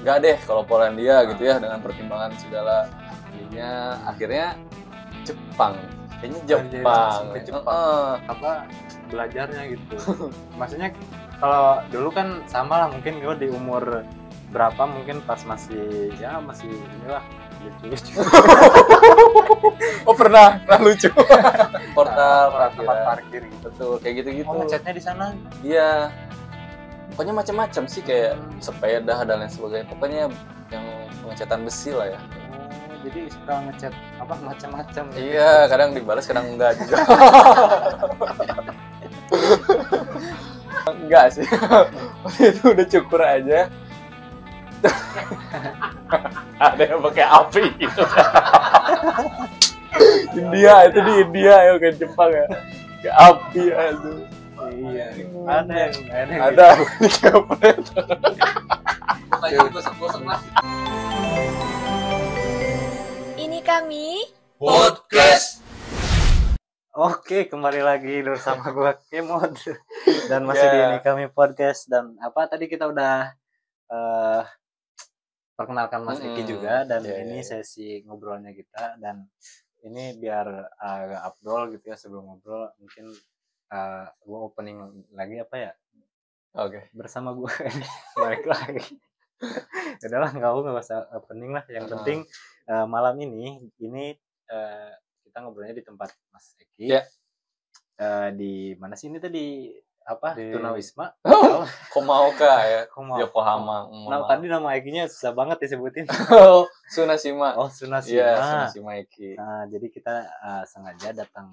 Nggak deh kalau Polandia gitu ya, dengan pertimbangan segala ininya, akhirnya Jepang. Kayaknya Jepang. Ke Jepang. Apa belajarnya gitu. Maksudnya kalau dulu kan sama lah, mungkin gue di umur berapa, mungkin pas masih inilah lucu-lucu. Oh pernah lucu. Portal tempat parkir gitu. Betul, kayak gitu-gitu. Oh, ngechatnya di sana. Iya. Pokoknya macam-macam sih, kayak sepeda dan lain sebagainya. Pokoknya yang pengecatan besi lah ya. Oh, jadi suka ngechat apa macam-macam. Iya, kadang dibalas, kadang enggak juga. Enggak sih. Waktu itu udah cukur aja. Ada yang pakai api gitu. India, itu di India ya, bukan Jepang ya. Kayak api aduh. Iya. Ada Di kampret. Kayak gosok-gosok lah. Ini kami Podcast. Oke, kembali lagi bersama gua Kemod dan masih di Ini Kami Podcast. Dan apa tadi kita udah perkenalkan Mas Eki juga, dan ini sesi ngobrolnya kita, dan ini biar agak Abdul gitu ya. Sebelum ngobrol mungkin gue opening lagi apa ya. Oke. Bersama gue balik lagi. Udahlah, nggak usah opening lah. Yang penting malam ini kita ngobrolnya di tempat Mas Eki. Di mana sih ini tadi, apa, di Tunawisma. Komaoka ya, Yokohama. Nah, tadi nama Eki-nya susah banget disebutin. Sunashima. Oh, Sunashima. Iya, Sunashima Eki. Nah, jadi kita sengaja datang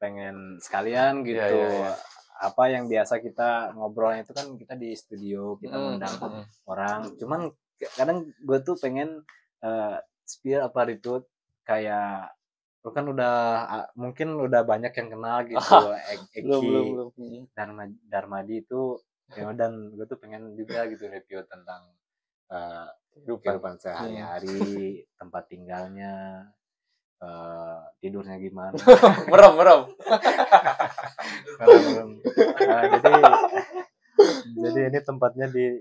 pengen sekalian gitu. Iya. Apa yang biasa kita ngobrolnya itu kan kita di studio, kita undang orang. Cuman kadang gue tuh pengen spill apa itu, kayak lu kan mungkin udah banyak yang kenal gitu. Eki belum. Darmadi itu ya, dan gue tuh pengen juga gitu review tentang kehidupan sehari-hari, tempat tinggalnya, tidurnya gimana. merem. Jadi ini tempatnya di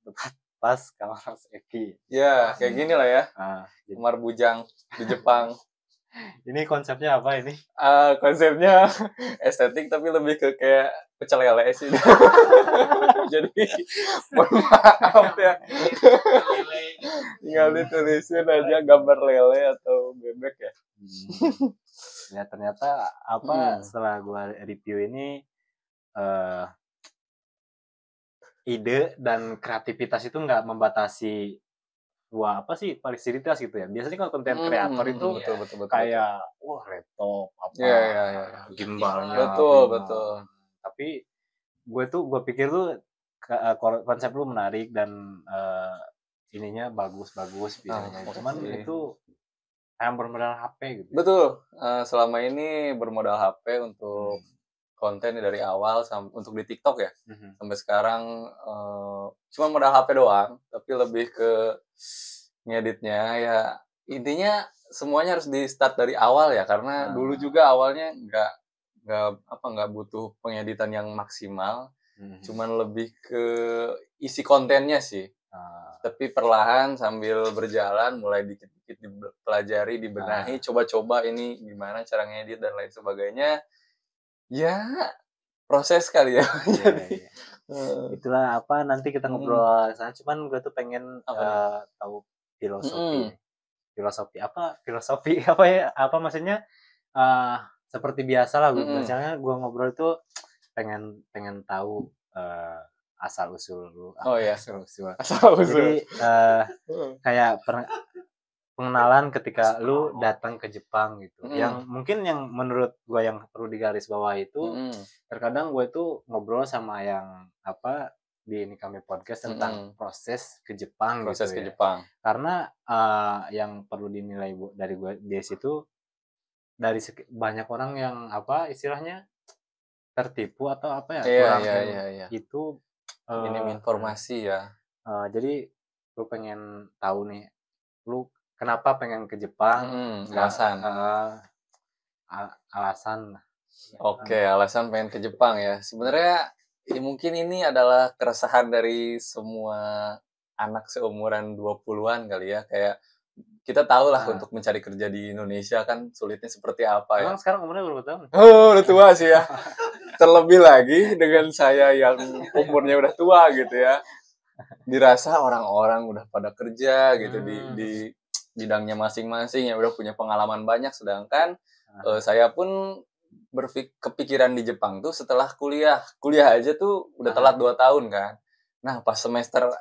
tempat pas kamar Mas Eki. Ya, kayak gini lah ya. Jadi, Kamar bujang di Jepang. ini konsepnya apa ini? Konsepnya estetik tapi lebih ke kayak pecel lele sih. Jadi mohon maaf ya. Tinggal ditulisin aja gambar lele atau bebek ya. Ya ternyata setelah gua review ini ide dan kreativitas itu nggak membatasi fasilitas gitu ya. Biasanya kalau konten kreator itu betul. kayak laptop gimbalnya. Betul. Tapi gue pikir tuh konsep lu menarik dan ininya bagus videonya. Cuman itu yang bermodal HP gitu. Betul. Selama ini bermodal HP untuk konten dari awal untuk di TikTok ya. Sampai sekarang cuma modal HP doang, tapi lebih ke ngeditnya ya. Intinya semuanya harus di start dari awal ya, karena dulu juga awalnya nggak butuh pengeditan yang maksimal. Cuman lebih ke isi kontennya sih. Tapi perlahan sambil berjalan mulai dikit-dikit dipelajari, dibenahi, coba-coba ini gimana cara ngedit dan lain sebagainya. Ya, proses kali ya. Jadi itulah apa, nanti kita ngobrol sana. Cuman gue tuh pengen tahu filosofi apa ya, apa maksudnya, seperti biasa lah. Misalnya gue ngobrol itu pengen tahu asal usul lu. Asal usul. Jadi kayak pengenalan ketika lu datang ke Jepang gitu. Yang mungkin yang menurut gue yang perlu digaris bawah itu, terkadang gue tuh ngobrol sama yang di Ini Kami Podcast tentang proses ke Jepang. Proses gitu ke ya. Jepang. Karena yang perlu dinilai dari gue di situ, dari banyak orang yang istilahnya tertipu atau kurang itu minim informasi ya. Jadi gue pengen tahu nih, lu kenapa pengen ke Jepang? Alasan. Oke, alasan pengen ke Jepang ya. Sebenarnya mungkin ini adalah keresahan dari semua anak seumuran 20-an kali ya. Kayak kita tahu lah untuk mencari kerja di Indonesia kan sulitnya seperti apa ya. Emang sekarang umurnya berapa tahun? Oh, udah tua sih ya. Terlebih lagi dengan saya yang umurnya udah tua gitu ya. Dirasa orang-orang udah pada kerja gitu di bidangnya masing-masing ya, udah punya pengalaman banyak, sedangkan saya pun kepikiran di Jepang tuh setelah kuliah aja tuh udah telat 2 tahun kan. Nah pas semester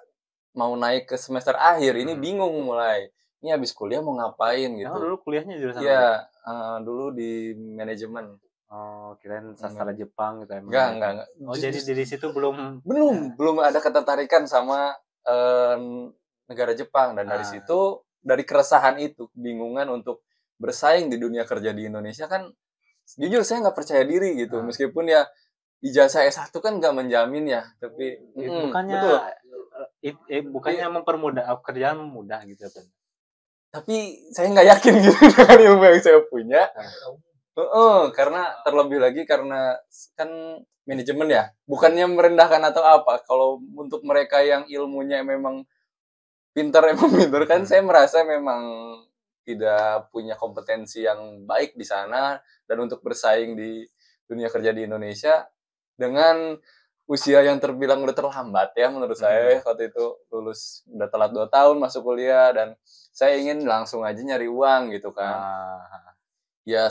mau naik ke semester akhir ini bingung mulai, ini habis kuliah mau ngapain gitu. Dulu kuliahnya jurusan apa? Dulu di manajemen. Oh, kirain sastra Jepang gitu emang. Enggak. Oh, jadi di situ belum ada ketertarikan sama negara Jepang, dan dari situ, dari keresahan itu, bingungan untuk bersaing di dunia kerja di Indonesia kan, jujur saya nggak percaya diri gitu, meskipun ya ijazah S1 kan nggak menjamin ya, tapi bukannya mempermudah kerjaan, mudah gitu kan. Tapi saya nggak yakin gitu dengan ilmu yang saya punya. Karena terlebih lagi karena kan manajemen ya, bukannya merendahkan atau apa. Kalau untuk mereka yang ilmunya memang pintar kan, saya merasa memang tidak punya kompetensi yang baik di sana, dan untuk bersaing di dunia kerja di Indonesia dengan usia yang terbilang udah terlambat ya menurut saya. Waktu itu lulus udah telat 2 tahun masuk kuliah, dan saya ingin langsung aja nyari uang gitu kan. Ya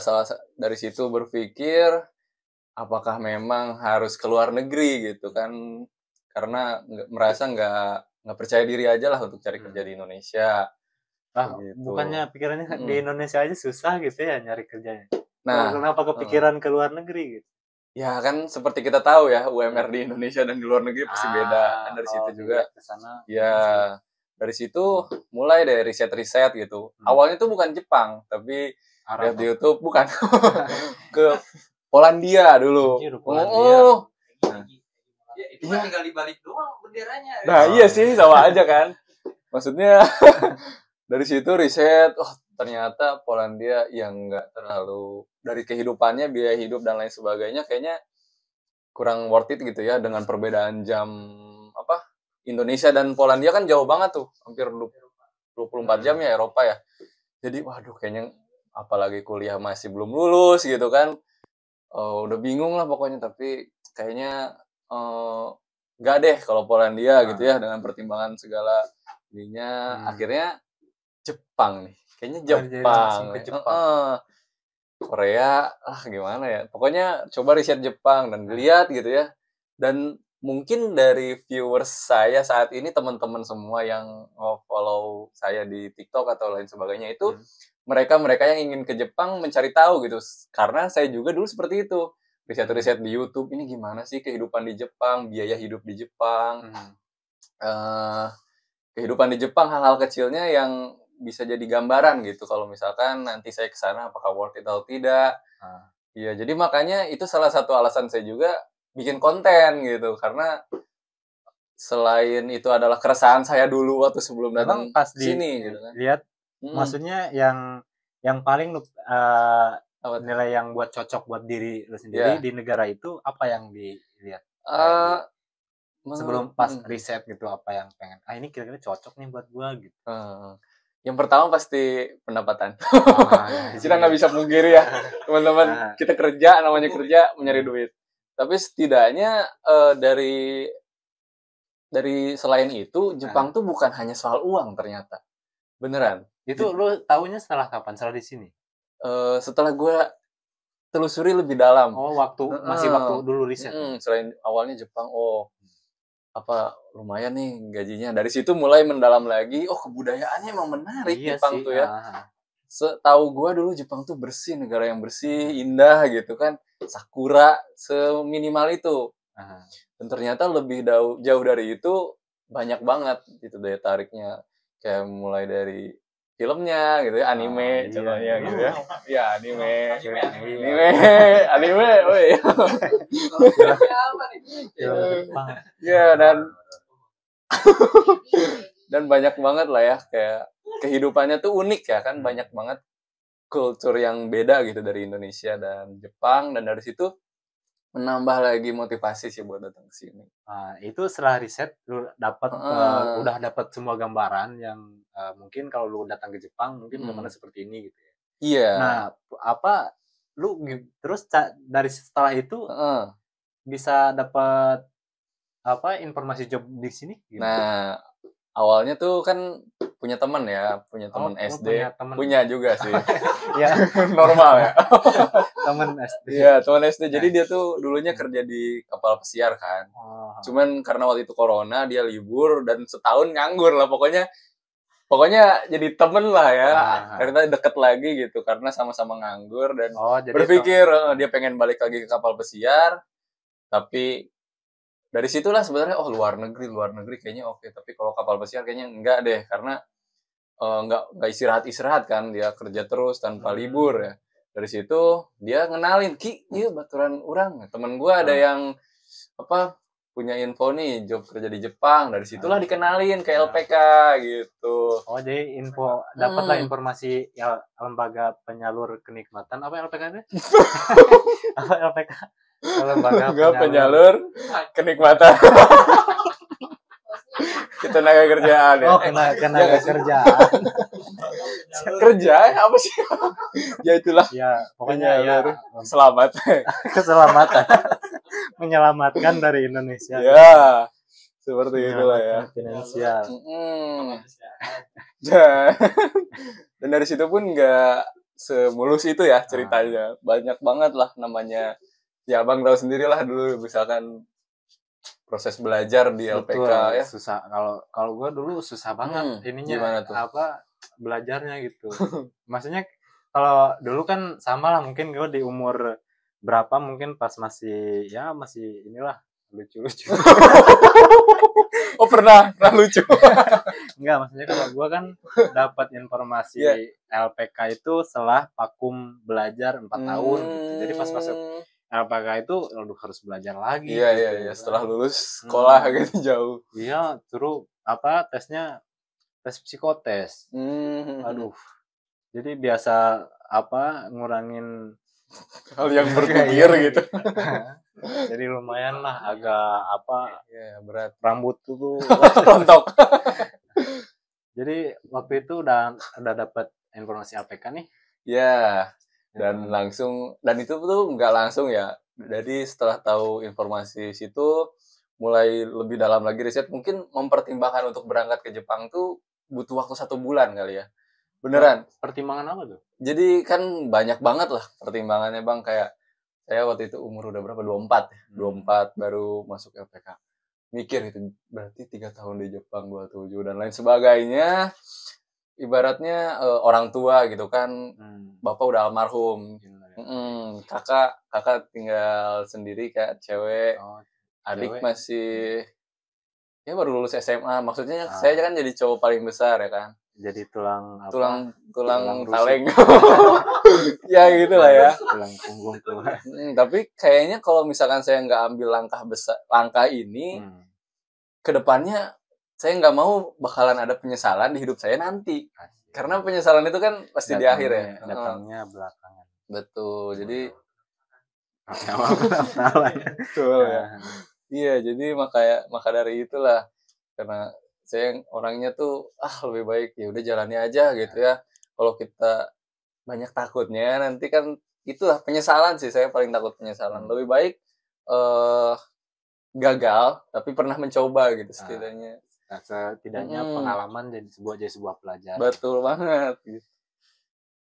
dari situ berpikir apakah memang harus keluar negeri gitu kan, karena merasa nggak percaya diri aja lah untuk cari kerja di Indonesia. Gitu. Bukannya pikirannya di Indonesia aja susah gitu ya nyari kerjanya. Nah, kenapa kepikiran ke luar negeri gitu? Ya kan seperti kita tahu ya, UMR di Indonesia dan di luar negeri pasti beda. Dari situ juga kesana, ya dari situ mulai dari riset-riset gitu. Awalnya tuh bukan Jepang, tapi lihat di YouTube, bukan ke Polandia dulu. Itu kan tinggal dibalik doang benderanya. Nah iya sih, sama aja kan. Maksudnya dari situ riset, ternyata Polandia yang nggak terlalu, dari kehidupannya, biaya hidup dan lain sebagainya, kayaknya kurang worth it gitu ya, dengan perbedaan jam Indonesia dan Polandia kan jauh banget tuh, hampir 24 jam ya Eropa ya. Jadi waduh, kayaknya apalagi kuliah masih belum lulus gitu kan, udah bingung lah pokoknya. Tapi kayaknya nggak deh kalau Polandia gitu ya, dengan pertimbangan segala ininya. Akhirnya Jepang nih, kayaknya Jepang. Korea gimana ya, pokoknya coba riset Jepang dan lihat gitu ya. Dan mungkin dari viewers saya saat ini, teman-teman semua yang follow saya di TikTok atau lain sebagainya itu, mereka yang ingin ke Jepang mencari tahu gitu, karena saya juga dulu seperti itu, riset di YouTube, ini gimana sih kehidupan di Jepang, biaya hidup di Jepang, kehidupan di Jepang, hal-hal kecilnya yang bisa jadi gambaran gitu, kalau misalkan nanti saya kesana apakah worth it atau tidak. Ya jadi makanya itu salah satu alasan saya juga bikin konten gitu, karena selain itu adalah keresahan saya dulu waktu sebelum datang pas di sini gitu kan. Lihat maksudnya yang paling nilai yang buat cocok buat diri lu sendiri di negara itu, apa yang dilihat sebelum pas riset gitu, apa yang pengen ini kira-kira cocok nih buat gua gitu. Yang pertama pasti pendapatan. Kita nggak bisa pungkiri ya teman-teman, kita kerja, namanya kerja mencari duit. Tapi setidaknya dari selain itu, Jepang tuh bukan hanya soal uang ternyata. Beneran. Itu lu tahunya setelah kapan? Setelah di sini? Setelah gue telusuri lebih dalam. Masih waktu dulu riset. Selain awalnya Jepang, lumayan nih gajinya. Dari situ mulai mendalam lagi. Kebudayaannya emang menarik Jepang tuh ya. Setahu gue dulu Jepang tuh bersih, negara yang bersih, indah gitu kan. Sakura seminimal itu. Dan ternyata lebih jauh dari itu, banyak banget itu daya tariknya. Kayak mulai dari filmnya gitu ya, anime contohnya gitu ya. Ya, anime. Woi. Ya, dan banyak banget lah ya, kayak kehidupannya tuh unik ya kan, banyak banget kultur yang beda gitu dari Indonesia dan Jepang. Dan dari situ menambah lagi motivasi sih buat datang ke sini. Nah, itu setelah riset lu dapat udah dapat semua gambaran yang mungkin kalau lu datang ke Jepang mungkin benar-benar seperti ini gitu ya. Iya. Nah, apa lu terus dari setelah itu bisa dapat apa informasi job di sini gimana? Nah, awalnya tuh kan punya teman SD, punya juga sih. Ya, normal ya. Teman SD. Iya, teman SD. Jadi dia tuh dulunya kerja di kapal pesiar kan. Cuman karena waktu itu corona dia libur dan setahun nganggur lah pokoknya jadi temen lah ya. Karena deket lagi gitu karena sama-sama nganggur dan berpikir dia pengen balik lagi ke kapal pesiar. Tapi dari situlah sebenarnya luar negeri kayaknya oke. Tapi kalau kapal pesiar kayaknya enggak deh karena enggak istirahat kan, dia kerja terus tanpa libur ya. Dari situ dia ngenalin, Ki, iya baturan urang. Temen gue ada yang punya info nih job kerja di Jepang. Dari situlah dikenalin ke LPK gitu. Oh, jadi dapatlah informasi ya, lembaga penyalur kenikmatan apa LPK itu? Apa LPK? Lembaga penyalur kenikmatan. Tenaga kerjaan ya. Tenaga kerjaan. Kerja apa sih? Ya itulah. Ya, pokoknya ya keselamatan. Menyelamatkan dari Indonesia. Ya. Seperti itulah ya. Finansial. Dan dari situ pun enggak semulus itu ya ceritanya. Banyak banget lah namanya. Ya Abang tahu sendirilah dulu misalkan proses belajar di LPK. Betul, ya susah. Kalau gue dulu susah banget ininya. Gimana tuh? Belajarnya gitu. Maksudnya kalau dulu kan sama lah mungkin gue di umur berapa mungkin pas masih inilah lucu-lucu. Pernah lucu. Enggak, maksudnya kalau gue kan dapat informasi LPK itu setelah vakum belajar 4 tahun gitu. Jadi pas masuk LPK itu harus belajar lagi. Iya, setelah lulus sekolah gitu jauh. Iya, terus tesnya tes psikotes. Aduh. Jadi biasa ngurangin hal yang berpikir gitu. Jadi lumayan lah agak berat. Rambut tuh rontok. Jadi waktu itu udah dapat informasi LPK nih. Ya. Dan itu tuh nggak langsung ya. Jadi setelah tahu informasi situ mulai lebih dalam lagi riset, mungkin mempertimbangkan untuk berangkat ke Jepang tuh butuh waktu 1 bulan kali ya. Beneran. Pertimbangan apa tuh? Jadi kan banyak banget lah pertimbangannya Bang, kayak saya waktu itu umur udah berapa? 24 baru masuk LPK. Mikir itu berarti 3 tahun di Jepang, 27 dan lain sebagainya. Ibaratnya orang tua gitu kan, bapak udah almarhum, kakak tinggal sendiri kayak cewek, adik masih ya baru lulus SMA, maksudnya saya kan jadi cowok paling besar ya kan, jadi tulang taleng. Ya gitulah ya, tulang punggung tuh. Tapi kayaknya kalau misalkan saya nggak ambil langkah ini, kedepannya saya nggak mau bakalan ada penyesalan di hidup saya nanti. Karena penyesalan itu kan pasti di akhir ya. Datangnya belakangan. Betul. Jadi betul ya. Iya, jadi maka dari itulah, karena saya orangnya tuh lebih baik ya udah jalani aja gitu ya. Kalau kita banyak takutnya nanti kan itulah penyesalan sih, saya paling takut penyesalan. Lebih baik gagal tapi pernah mencoba gitu setidaknya. Setidaknya pengalaman jadi sebuah pelajaran. Betul banget gitu.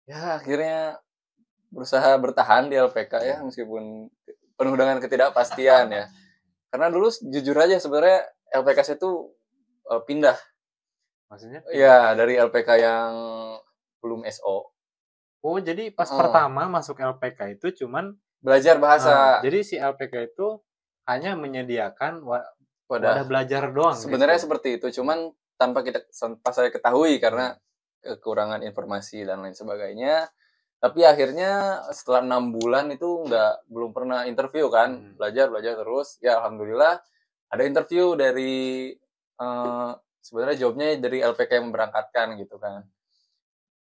Ya akhirnya berusaha bertahan di LPK ya, meskipun penuh dengan ketidakpastian ya. Karena dulu jujur aja sebenarnya LPK saya tuh pindah. Maksudnya? Ya dari LPK yang belum SO. Oh, jadi pas pertama masuk LPK itu cuman belajar bahasa. Jadi si LPK itu hanya menyediakan wadah belajar doang. Sebenarnya gitu. Seperti itu, cuman tanpa saya ketahui karena kekurangan informasi dan lain sebagainya. Tapi akhirnya setelah 6 bulan itu belum pernah interview kan, belajar terus. Ya alhamdulillah ada interview dari sebenarnya jobnya dari LPK yang memberangkatkan gitu kan.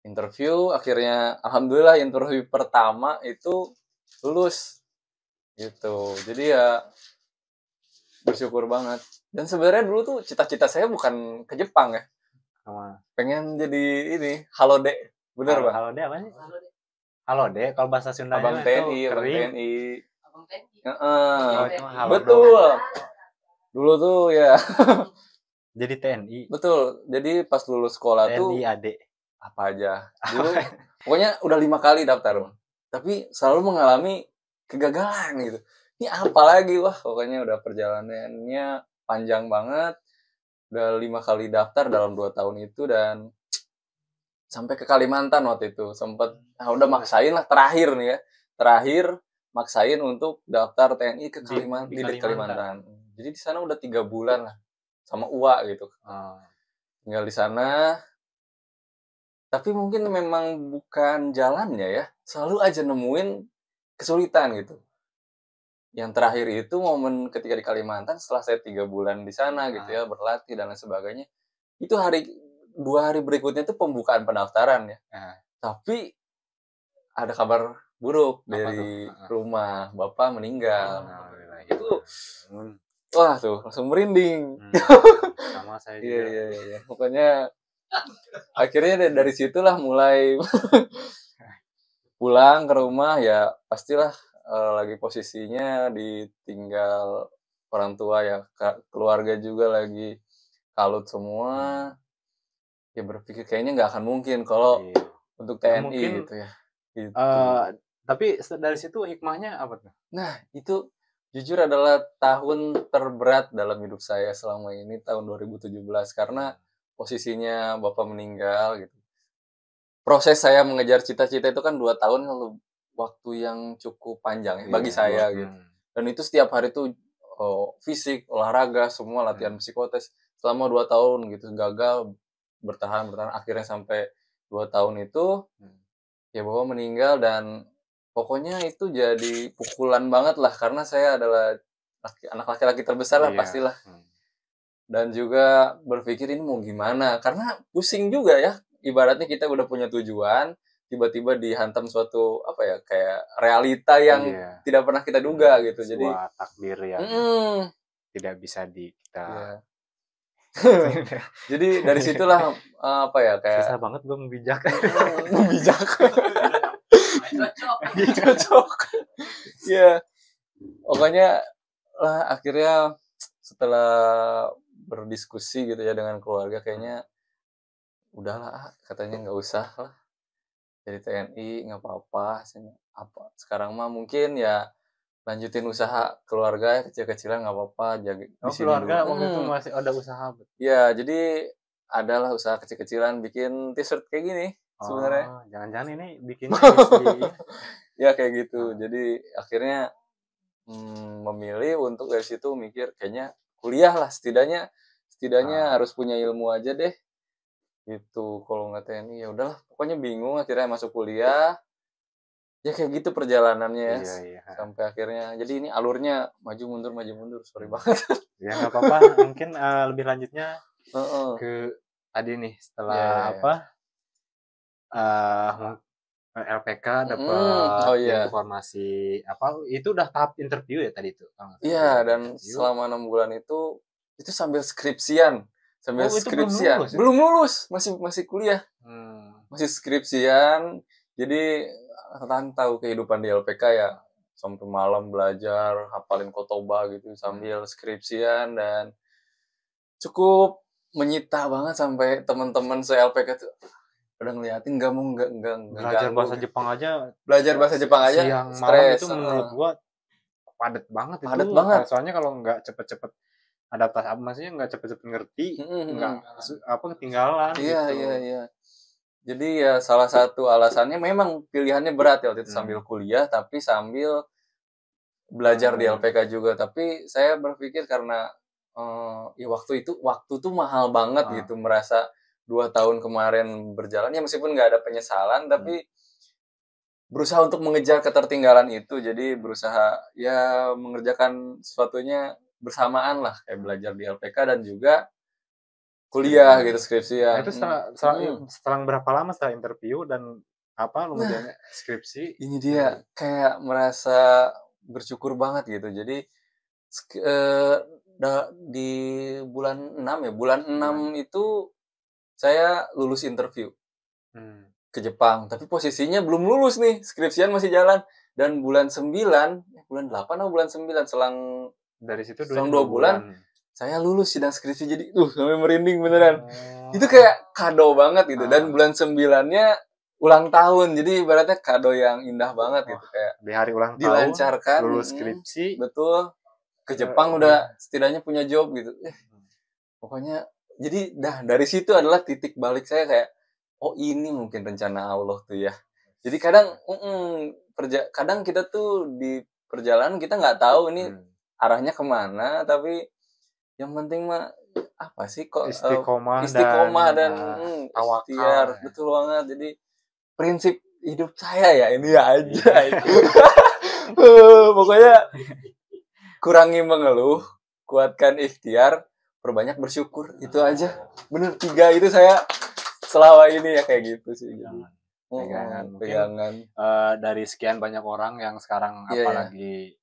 Interview akhirnya alhamdulillah interview pertama itu lulus. gitu. Jadi ya bersyukur banget. Dan sebenarnya dulu tuh cita-cita saya bukan ke Jepang ya. Pengen jadi ini Halode. Bener Bang? Halode apa sih? Halode kalau bahasa Sundanya Abang TNI, itu Abang kering. TNI. Abang TNI. Heeh. Halodo. Betul. Dulu tuh ya. Jadi TNI. Betul. Jadi pas lulus sekolah tuh TNI AD. apa aja. Dulu pokoknya udah 5 kali daftar, Bang. Tapi selalu mengalami kegagalan gitu. Ini apa lagi? Wah, pokoknya udah perjalanannya panjang banget. Udah 5 kali daftar dalam 2 tahun itu dan sampai ke Kalimantan waktu itu. Sempet, udah maksain lah terakhir nih ya. Terakhir maksain untuk daftar TNI ke Kalimantan, di Kalimantan. Jadi di sana udah 3 bulan lah sama UA gitu. Tinggal di sana. Tapi mungkin memang bukan jalannya ya. Selalu aja nemuin kesulitan gitu. Yang terakhir itu momen ketika di Kalimantan setelah saya 3 bulan di sana gitu ya, berlatih dan lain sebagainya. Itu 2 hari berikutnya itu pembukaan pendaftaran ya. Tapi ada kabar buruk dari rumah, bapak meninggal. Itu wah tuh langsung merinding. Sama saya juga. Iya. Pokoknya akhirnya dari situlah mulai pulang ke rumah ya pastilah lagi posisinya ditinggal orang tua ya, keluarga juga lagi kalut semua. Ya berpikir kayaknya nggak akan mungkin kalau untuk TNI mungkin, gitu ya. Gitu. Tapi dari situ hikmahnya apa tuh? Nah itu jujur adalah tahun terberat dalam hidup saya selama ini, tahun 2017 karena posisinya bapak meninggal gitu. Proses saya mengejar cita-cita itu kan 2 tahun lalu waktu yang cukup panjang ya, bagi saya gitu. Dan itu setiap hari tuh fisik, olahraga, semua latihan psikotes selama 2 tahun gitu. Gagal bertahan akhirnya sampai 2 tahun itu ya bapak meninggal dan pokoknya itu jadi pukulan banget lah karena saya adalah anak laki-laki terbesar lah pastilah. Dan juga berpikir ini mau gimana karena pusing juga ya. Ibaratnya kita udah punya tujuan, tiba-tiba dihantam suatu apa ya kayak realita yang tidak pernah kita duga gitu. Jadi takdir yang tidak bisa kita. Jadi dari situlah apa ya kayak susah banget gue membijak. Cocok. Ya. Pokoknya lah akhirnya setelah berdiskusi gitu ya dengan keluarga kayaknya udahlah katanya nggak usah lah jadi TNI nggak apa-apa sekarang mah mungkin ya lanjutin usaha keluarga kecil-kecilan nggak apa-apa jaga di sini keluarga dulu. Waktu itu masih ada usaha ya jadi adalah usaha kecil-kecilan bikin t-shirt kayak gini sebenarnya jangan-jangan ini bikin ya kayak gitu jadi akhirnya memilih untuk dari situ mikir kayaknya kuliah lah setidaknya harus punya ilmu aja deh gitu. Kalau nggak TNI ya udahlah pokoknya bingung akhirnya masuk kuliah ya kayak gitu perjalanannya sampai akhirnya jadi ini alurnya maju mundur sorry banget ya nggak apa-apa mungkin lebih lanjutnya ke tadi nih setelah LPK dapat informasi apa itu udah tahap interview ya tadi itu dan selama 6 bulan itu sambil skripsian skripsian belum lulus masih kuliah masih skripsian jadi kan tahu kehidupan di LPK ya sampai malam belajar hafalin kotoba gitu sambil skripsian dan cukup menyita banget sampai teman-teman se-LPK tuh udah ngeliatin nggak belajar bahasa Jepang aja siang stres. Malam itu menurut gua padat banget soalnya kalau nggak cepet-cepet adaptasi maksudnya nggak cepet-cepet ngerti nggak ketinggalan iya jadi ya salah satu alasannya memang pilihannya berat ya waktu itu sambil kuliah tapi sambil belajar di LPK juga tapi saya berpikir karena ya waktu tuh mahal banget gitu merasa 2 tahun kemarin berjalan ya meskipun nggak ada penyesalan tapi berusaha untuk mengejar ketertinggalan itu jadi berusaha ya mengerjakan sesuatunya bersamaan lah kayak belajar di LPK dan juga kuliah gitu skripsi ya. Itu setelah berapa lama setelah interview dan apa lu ngerjain skripsi? Ini dia kayak merasa bersyukur banget gitu. Jadi di bulan 6 ya, bulan 6 itu saya lulus interview ke Jepang, tapi posisinya belum lulus nih, skripsian masih jalan. Dan bulan 9, bulan 8 atau bulan 9, selang dari situ selang 2 bulan saya lulus sidang skripsi. Jadi sampai merinding beneran. Itu kayak kado banget gitu. Dan bulan 9-nya ulang tahun, jadi ibaratnya kado yang indah banget gitu, kayak di hari ulang tahun dilancarkan, lulus skripsi, betul, ke Jepang udah setidaknya punya job gitu. Pokoknya jadi dari situ adalah titik balik saya, kayak oh ini mungkin rencana Allah tuh ya. Jadi kadang kadang kita tuh di perjalanan kita nggak tahu ini arahnya kemana, tapi yang penting mah apa sih kok istiqomah dan ikhtiar. Betul banget. Jadi prinsip hidup saya ya ini ya aja. Pokoknya kurangi mengeluh, kuatkan ikhtiar, perbanyak bersyukur. Itu aja. Bener, 3 itu saya selama ini ya kayak gitu sih. Pegangan. Dari sekian banyak orang yang sekarang apalagi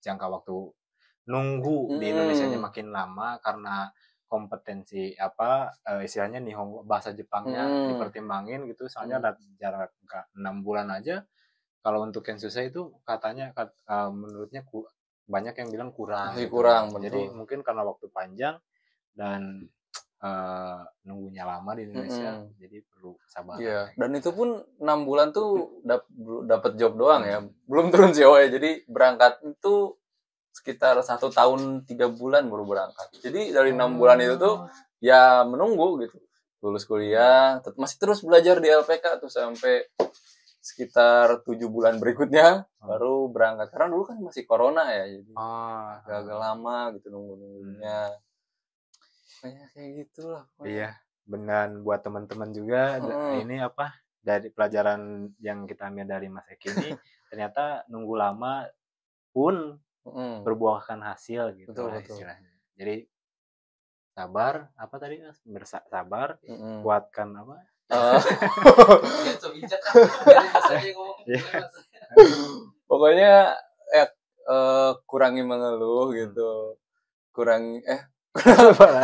jangka waktu nunggu di Indonesia-nya makin lama karena kompetensi istilahnya Nihongo, bahasa Jepangnya dipertimbangin gitu. Soalnya ada jarak 6 bulan aja. Kalau untuk yang susah itu katanya menurutnya banyak yang bilang kurang. Kurang, gitu. Jadi mungkin karena waktu panjang dan nunggunya lama di Indonesia, jadi perlu sabar. Iya. Dan itu pun 6 bulan tuh dapat job doang ya, belum turun CEO ya. Jadi berangkat itu sekitar 1 tahun 3 bulan baru berangkat. Jadi dari 6 bulan itu tuh ya menunggu gitu, lulus kuliah, masih terus belajar di LPK tuh sampai sekitar 7 bulan berikutnya baru berangkat. Karena dulu kan masih corona ya, jadi agak lama gitu nunggunya. Kayak gitulah. Iya, benar. Buat teman-teman juga ini dari pelajaran yang kita ambil dari Mas Eki ini, ternyata nunggu lama pun berbuahkan hasil gitu. Betul. Istilahnya. Jadi sabar, tadi Mas? Bersabar, kuatkan Pokoknya kurangi mengeluh gitu.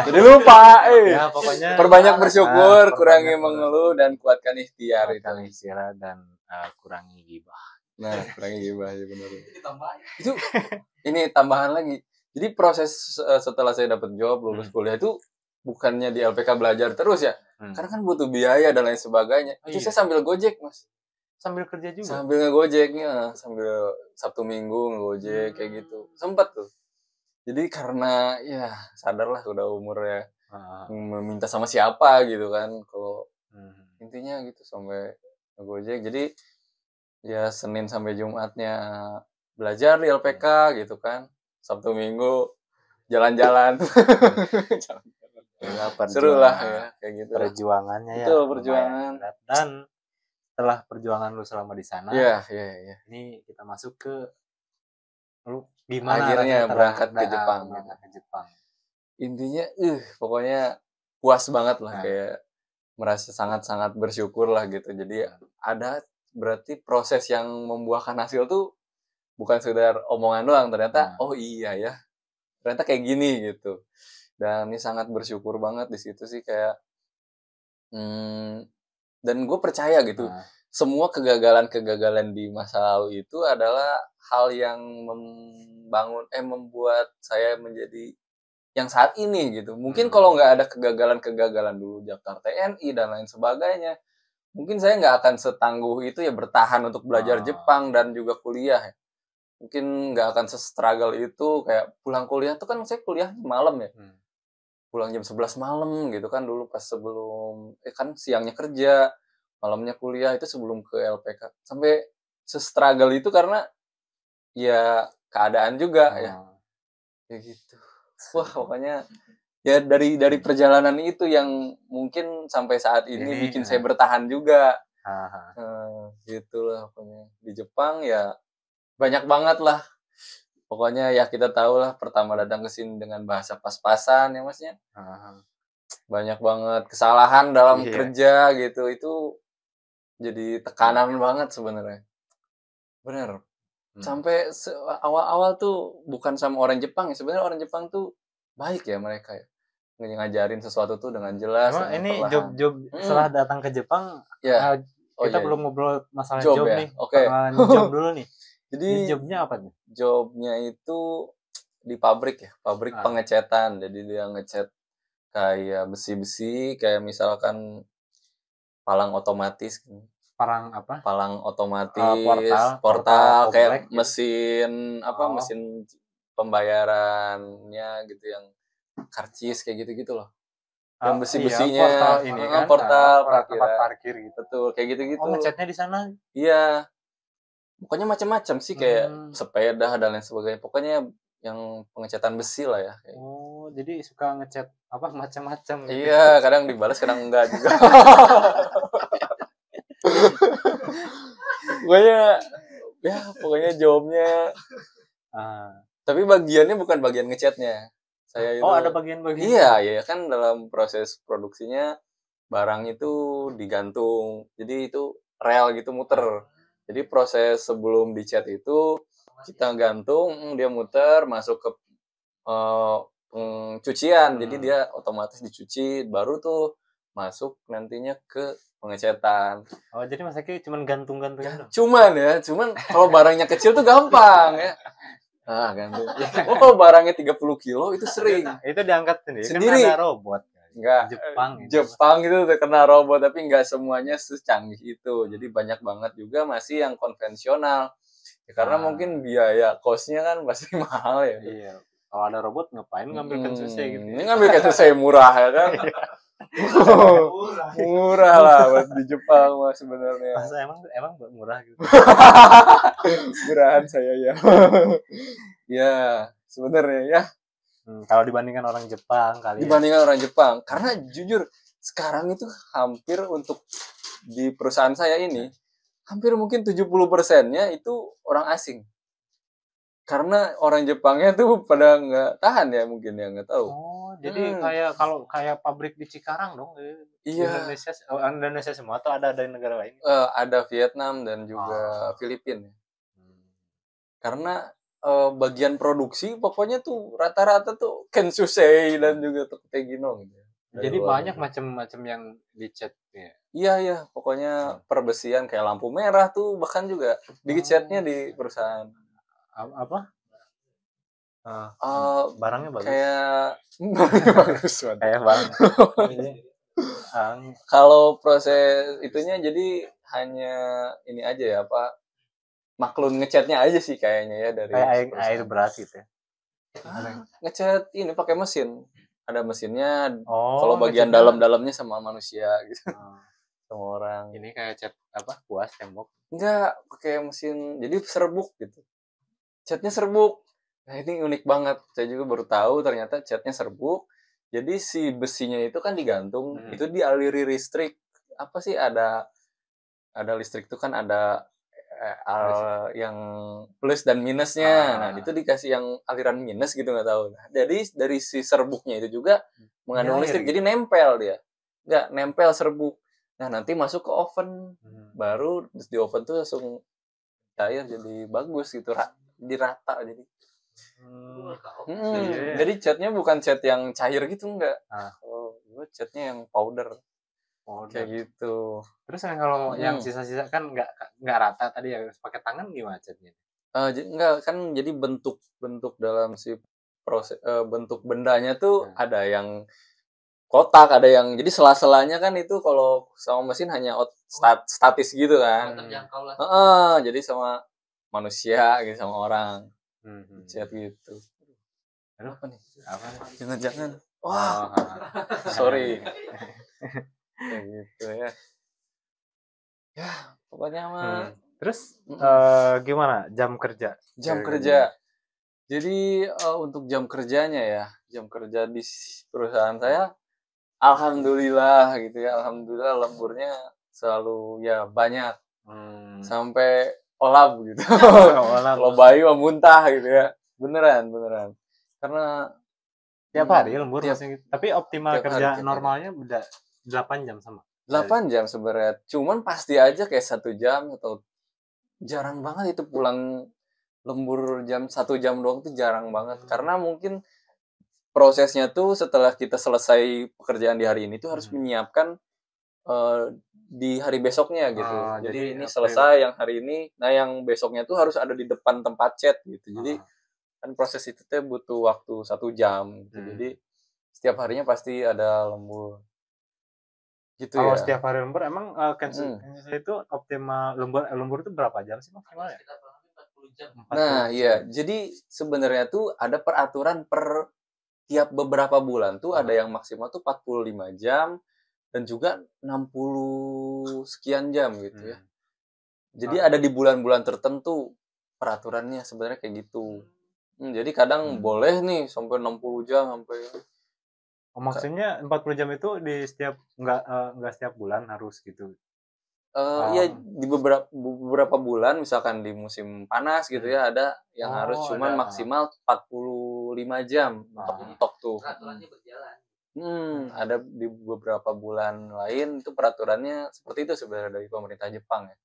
Jadi lupa. Ya, pokoknya perbanyak bersyukur, kurangi mengeluh dan kuatkan ikhtiar. Dan kurangi gibah. Nah, kurangi gibah ya benar. Itu ini tambahan lagi. Jadi proses setelah saya dapat job, lulus kuliah itu bukannya di LPK belajar terus ya. Karena kan butuh biaya dan lain sebagainya. Itu saya sambil Gojek, Mas. Sambil kerja juga? Sambil ngegojeknya, sambil Sabtu Minggu ngegojek kayak gitu. Sempat tuh. Jadi karena ya sadarlah udah umur ya, meminta sama siapa gitu kan. Kalau intinya gitu sampai ngegojek. Jadi ya Senin sampai Jumatnya belajar di LPK gitu kan. Sabtu Minggu jalan-jalan. Seru lah ya kayak gitu. Perjuangannya ya. Betul, perjuangan. Dan setelah perjuangan lu selama di sana, ini kita masuk ke lu gimana akhirnya berangkat ke Jepang. Intinya pokoknya puas banget lah, kayak merasa sangat-sangat bersyukur lah gitu. Jadi ada berarti proses yang membuahkan hasil tuh bukan sekedar omongan doang, ternyata oh iya ya, ternyata kayak gini gitu. Dan ini sangat bersyukur banget di situ sih, kayak dan gue percaya gitu, semua kegagalan di masa lalu itu adalah hal yang membuat saya menjadi yang saat ini gitu. Mungkin kalau nggak ada kegagalan dulu daftar TNI dan lain sebagainya, mungkin saya nggak akan setangguh itu ya bertahan untuk belajar Jepang dan juga kuliah ya. Mungkin nggak akan se-struggle itu, kayak pulang kuliah tuh kan saya kuliah malam ya. Pulang jam 11 malam gitu kan dulu pas sebelum kan siangnya kerja, malamnya kuliah, itu sebelum ke LPK. Sampai se-struggle itu karena ya keadaan juga ya. Kayak gitu. Wah, pokoknya ya dari perjalanan itu yang mungkin sampai saat ini bikin saya bertahan juga. Gitulah pokoknya. Di Jepang ya banyak banget lah. Pokoknya ya kita tahu lah, pertama datang ke sini dengan bahasa pas-pasan ya Masnya. Banyak banget kesalahan dalam kerja gitu. Itu jadi tekanan banget sebenarnya. Bener. Sampai awal-awal tuh bukan sama orang Jepang ya, sebenarnya orang Jepang tuh baik ya mereka ya, ngajarin sesuatu tuh dengan jelas. Emang dengan ini perlahan. job setelah datang ke Jepang, Ya. kita belum ngobrol masalah job ya? nih. Oke. Job dulu nih. Jadi jobnya apa nih? Jobnya itu di pabrik ya, pabrik pengecetan. Jadi dia ngecat kayak besi-besi, kayak misalkan palang otomatis. Palang apa? Palang otomatis, portal kayak gitu. mesin mesin pembayarannya gitu yang karcis kayak gitu-gitu loh. Yang besi-besinya, portal ini kan, portal tempat parkir gitu. Betul, kayak gitu-gitu. Ngecatnya di sana? Iya. Pokoknya macam-macam sih, kayak sepeda dan lain sebagainya. Pokoknya yang pengecatan besi lah ya. Jadi suka ngecat macam-macam gitu. Iya, kadang dibalas, kadang enggak juga. pokoknya jobnya. Tapi bagiannya bukan bagian ngecatnya. Saya itu. Ada bagian-bagian. Iya, kan dalam proses produksinya barang itu digantung. Jadi itu rel gitu muter. Jadi proses sebelum dicat itu kita gantung, dia muter masuk ke pencucian. Jadi dia otomatis dicuci, baru tuh masuk nantinya ke pengecatan. Jadi Mas Eki cuman gantung-gantung ya, cuman kalau barangnya kecil tuh gampang ya. Gantung. Kalau barangnya 30 kilo itu sering. Itu diangkat sendiri. Kan ada robot. Enggak. Jepang itu udah kena robot, tapi enggak semuanya secanggih itu. Jadi banyak banget juga masih yang konvensional. Ya, karena mungkin biaya cost-nya kan pasti mahal ya. Iya. Kalau ada robot ngapain ngambil Kensusei gitu. Ini ngambil Kensusei murah ya kan. Murah lah buat di Jepang mah sebenarnya. Masa emang murah gitu. Murahan saya ya. Ya, sebenarnya ya. Kalau dibandingkan orang Jepang orang Jepang, karena jujur sekarang itu hampir untuk di perusahaan saya ini hampir mungkin 70%-nya itu orang asing. Karena orang Jepangnya tuh pada nggak tahan ya, mungkin ya, nggak tahu. Jadi kayak pabrik di Cikarang dong. Iya. Indonesia semua atau ada dari negara lain? Ada Vietnam dan juga Filipina. Karena bagian produksi pokoknya tuh rata-rata tuh Kensusei dan juga Tegino gitu. Jadi banyak macam-macam yang dicat ya. Iya, pokoknya perbesian kayak lampu merah tuh bahkan juga dicatnya di perusahaan. Apa? Barangnya bagus. Kayak bagus banget. Kayak barang. Kalau proses itunya jadi hanya ini aja ya, maklun ngecatnya aja sih kayaknya ya, dari kayak air beras gitu ya. Ngecat ini pakai mesin. Ada mesinnya. Kalau bagian dalam-dalamnya sama manusia gitu. Sama orang. Ini kayak cat kuas tembok. Enggak, pakai mesin. Jadi serbuk gitu. Catnya serbuk. Nah, ini unik banget. Saya juga baru tahu ternyata catnya serbuk. Jadi si besinya itu kan digantung, itu dialiri listrik. Apa sih, ada listrik itu kan ada yang plus dan minusnya. Nah, itu dikasih yang aliran minus gitu, nggak tahu. Nah, jadi dari si serbuknya itu juga mengandung listrik. Jadi nempel dia. Nggak nempel serbuk. Nah, nanti masuk ke oven. Baru di oven tuh langsung cair, jadi bagus gitu, dirata jadi. Jadi catnya bukan cat yang cair gitu, enggak. Catnya yang powder. Kayak gitu. Terus kalau yang sisa-sisa kan nggak rata tadi ya, harus pakai tangan gimana catnya? Enggak, kan jadi bentuk dalam si proses bentuk bendanya tuh ada yang kotak, ada yang jadi sela-selanya kan itu kalau sama mesin hanya statis gitu kan. Jadi sama manusia gitu, sama orang. Cat gitu. Apa nih? Jangan-jangan. Wah. Sorry. Kayak gitu ya. Ya, pokoknya mah. Terus gimana jam kerja? Jadi untuk jam kerjanya ya, jam kerja di perusahaan saya alhamdulillah gitu ya. Alhamdulillah lemburnya selalu ya banyak. Sampai olap gitu. Kalau bayi mah muntah gitu ya. Beneran. Karena tiap hari lembur gitu. Tapi optimal kerja normalnya udah 8 jam sama. 8 jam sebenarnya. Cuman pasti aja kayak 1 jam atau jarang banget itu pulang lembur 1 jam doang tuh jarang banget. Karena mungkin prosesnya tuh setelah kita selesai pekerjaan di hari ini tuh harus menyiapkan di hari besoknya gitu. Jadi ini selesai yang hari ini, nah yang besoknya tuh harus ada di depan tempat chat gitu. Jadi kan proses itu tuh butuh waktu 1 jam gitu. Jadi setiap harinya pasti ada lembur. Gitu kalau ya. setiap hari lembur emang cancel itu optimal lembur itu berapa jam sih maksimal ya? 40 jam. Nah, iya. Jadi sebenarnya tuh ada peraturan per tiap beberapa bulan tuh ada yang maksimal tuh 45 jam dan juga 60 sekian jam gitu ya. Jadi ada di bulan-bulan tertentu peraturannya sebenarnya kayak gitu. Jadi kadang boleh nih sampai 60 jam sampai maksudnya 40 jam itu di setiap enggak setiap bulan harus gitu. Iya di beberapa bulan misalkan di musim panas gitu ya ada yang harus cuman maksimal 45 jam mentok tuh. Peraturannya berjalan. Ada di beberapa bulan lain itu peraturannya seperti itu sebenarnya dari pemerintah Jepang ya.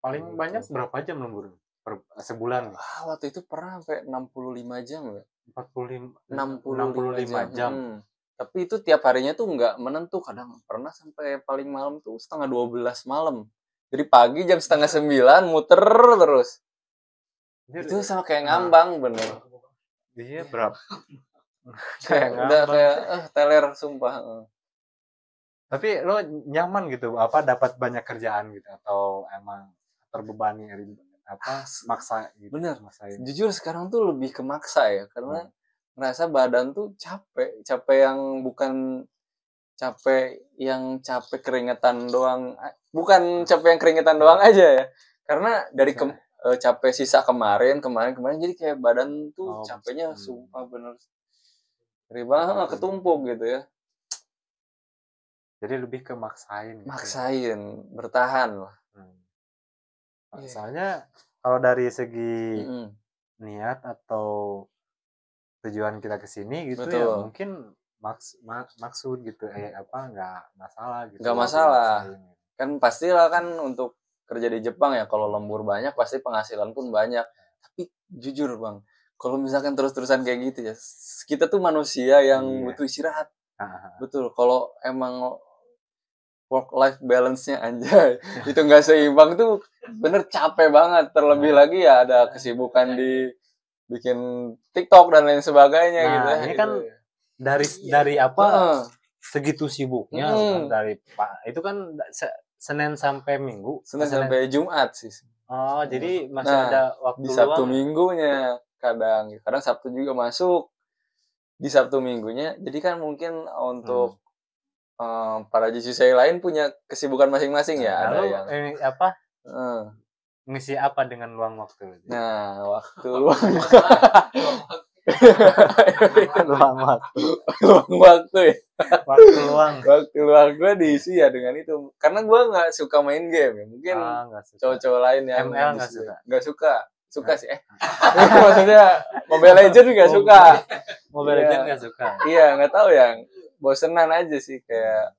Paling banyak berapa jam lembur per sebulan? Waktu itu pernah sampai 65 jam ya. 65 jam. Tapi itu tiap harinya tuh nggak menentu, kadang pernah sampai paling malam tuh 11:30 malam. Jadi pagi jam 8:30 muter terus. Itu sama kayak ngambang bener. Iya berapa? Udah kayak teler sumpah. Tapi lo nyaman gitu apa dapat banyak kerjaan gitu atau emang terbebani maksa gitu? Bener. Jujur sekarang tuh lebih ke maksa ya karena ngerasa badan tuh capek yang bukan capek keringetan doang, bukan capek yang keringetan doang aja ya, karena dari capek sisa kemarin jadi kayak badan tuh capeknya sumpah bener ngeri banget ketumpuk gitu ya. Jadi lebih ke maksain bertahan lah. Soalnya kalau dari segi niat atau tujuan kita ke sini gitu. Betul. Ya mungkin maksud gitu nggak masalah gitu. Nggak masalah. Kan pastilah kan untuk kerja di Jepang ya kalau lembur banyak pasti penghasilan pun banyak. Tapi jujur Bang, kalau misalkan terus-terusan kayak gitu ya, kita tuh manusia yang butuh istirahat. Betul. Kalau emang work life balance-nya anjay itu nggak seimbang tuh bener capek banget. Terlebih lagi ya ada kesibukan di bikin TikTok dan lain sebagainya gitu ya. Ini kan dari segitu sibuknya dari Pak itu kan Senin sampai Minggu. Senin sampai Jumat sih. Jadi masih ada waktu di Sabtu luang. Minggunya kadang Sabtu juga masuk di Sabtu Minggunya. Jadi kan mungkin untuk para jujusei lain punya kesibukan masing-masing ya. Ada yang ngisi apa dengan luang waktu? Nah, waktu luang. Luang waktu. Luang waktu ya. Waktu luang. Waktu luang gue diisi ya dengan itu. Karena gue nggak suka main game ya. Mungkin cowok-cowok lain yang ML nggak suka. Nggak suka. Suka sih. Maksudnya Mobile Legends juga suka. Mobile Legends nggak suka. Iya, nggak tahu ya. Bosenan aja sih kayak.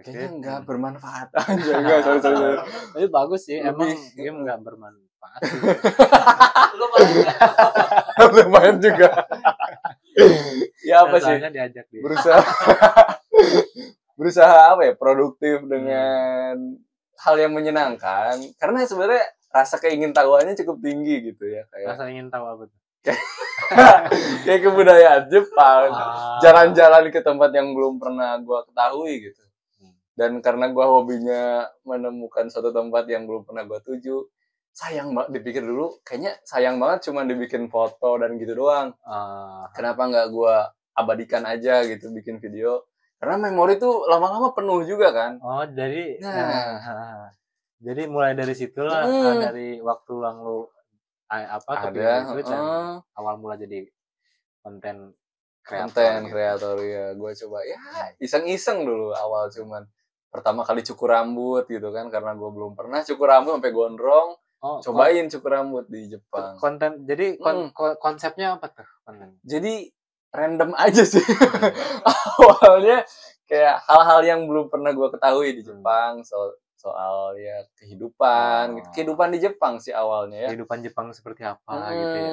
Kayaknya nggak bermanfaat aja. Sorry. Tapi bagus sih, emang game nggak bermanfaat. Lumayan juga. Ya apa sih? Diajak dia. Berusaha apa ya? Produktif dengan hal yang menyenangkan. Karena sebenarnya rasa keingintahuannya cukup tinggi gitu ya. Kayak rasa ingin tahu apa tuh? Kayak kebudayaan Jepang. Jalan-jalan ke tempat yang belum pernah gua ketahui gitu. Dan karena gue hobinya menemukan suatu tempat yang belum pernah gue tuju, sayang banget dipikir dulu, kayaknya sayang banget cuma dibikin foto dan gitu doang. Kenapa nggak gue abadikan aja gitu, bikin video? Karena memori tuh lama-lama penuh juga kan. Jadi mulai dari situlah, dari waktu luang lu ada itu dan awal mula jadi konten kreator ya. Gue coba ya iseng-iseng dulu awal cuman. Pertama kali cukur rambut gitu kan karena gue belum pernah cukur rambut sampai gondrong. Cobain cukur rambut di Jepang. Konten jadi konsepnya apa tuh konten? Jadi random aja sih. Awalnya kayak hal-hal yang belum pernah gue ketahui di Jepang soal ya kehidupan gitu. Kehidupan di Jepang sih awalnya ya. Kehidupan Jepang seperti apa gitu ya.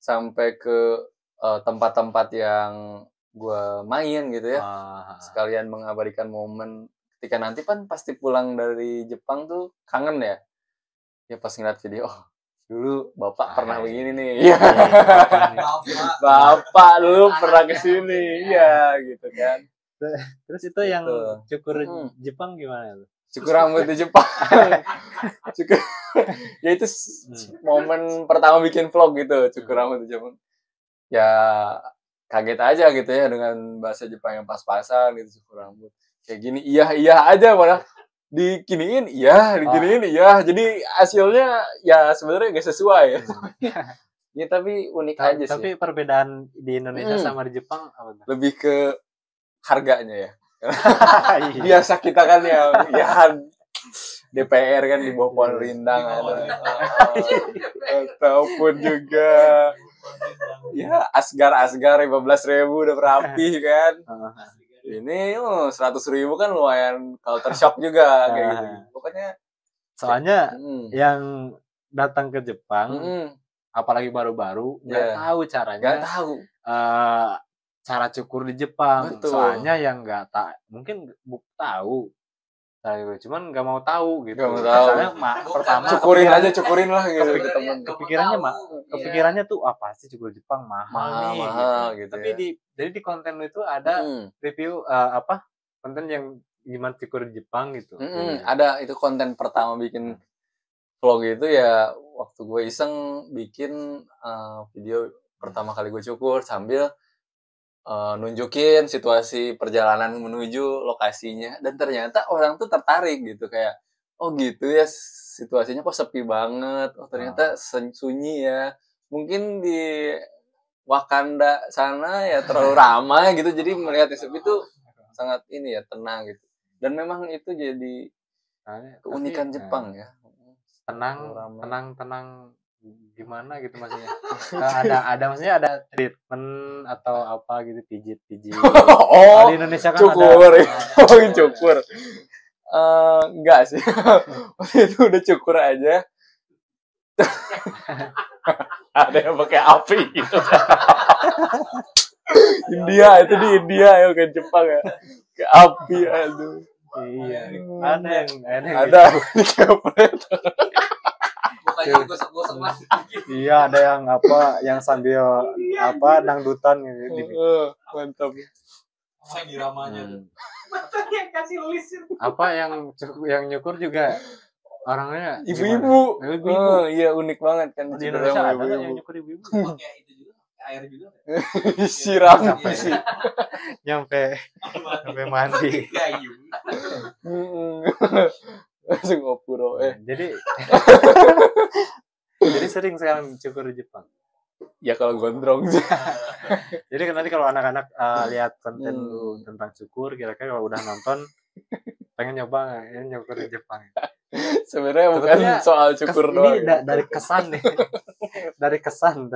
Sampai ke tempat-tempat yang gue main gitu ya. Sekalian mengabadikan momen ketika nanti kan pasti pulang dari Jepang tuh kangen ya. Ya pas ngeliat video, dulu bapak pernah begini nih. Iya. Bapak dulu pernah kesini. Iya gitu kan. Terus itu yang cukur Jepang gimana tuh? Cukur rambut di Jepang. Cukur. Ya itu momen pertama bikin vlog gitu, cukur rambut di Jepang. Ya kaget aja gitu ya dengan bahasa Jepang yang pas-pasan gitu, cukur rambut. Kayak gini iya aja malah diginiin iya. Jadi hasilnya ya sebenarnya gak sesuai ya. Ya tapi unik aja sih. Tapi perbedaan di Indonesia sama di Jepang apa tuh? Lebih ke harganya ya. Biasa kita kan ya DPR kan di bawah pohon rindang ataupun juga ya asgar 15.000 udah berapi kan. Ini 100.000 kan lumayan culture shock juga kayak gitu. Pokoknya soalnya yang datang ke Jepang apalagi baru-baru nggak tahu caranya. Nggak tahu. Cara cukur di Jepang. Betul. Soalnya yang nggak mungkin tahu, cuman nggak mau tahu gitu. Gak mau tahu. Soalnya pertama cukurin lah gitu. Kepikirannya tuh apa sih cukur Jepang mahal gitu. Tapi jadi di konten itu ada review konten yang gimana cukur di Jepang gitu. Ada itu konten pertama bikin vlog itu ya waktu gue iseng bikin video pertama kali gue cukur sambil nunjukin situasi perjalanan menuju lokasinya dan ternyata orang tuh tertarik gitu kayak oh gitu ya situasinya kok sepi banget, oh ternyata sunyi ya, mungkin di Wakanda sana ya terlalu ramai gitu jadi melihat yang sepi tuh sangat ini ya tenang gitu dan memang itu jadi keunikan Jepang ya tenang gimana gitu maksudnya. ada maksudnya ada treatment atau apa gitu pijit di Indonesia kan cukur cukur enggak sih waktu itu udah cukur aja ada yang pakai api gitu. India itu di India ya bukan Jepang ya kayak api aduh iya ada di kampret. Iya ada yang sambil dangdutan gitu. Mantap. Yang nyukur juga orangnya ibu-ibu. Iya unik banget kan di Indonesia ada yang nyukur ibu-ibu. Air juga. Siram nyampe mandi. Langsung opuro jadi sering sekarang cukur di Jepang ya kalau gondrong sih. Jadi nanti kalau anak-anak lihat konten lu tentang cukur kira-kira kalau udah nonton pengen nyoba nyukur di Jepang. Sebenarnya bukan soal cukur doang ini dari kesan nih dari kesan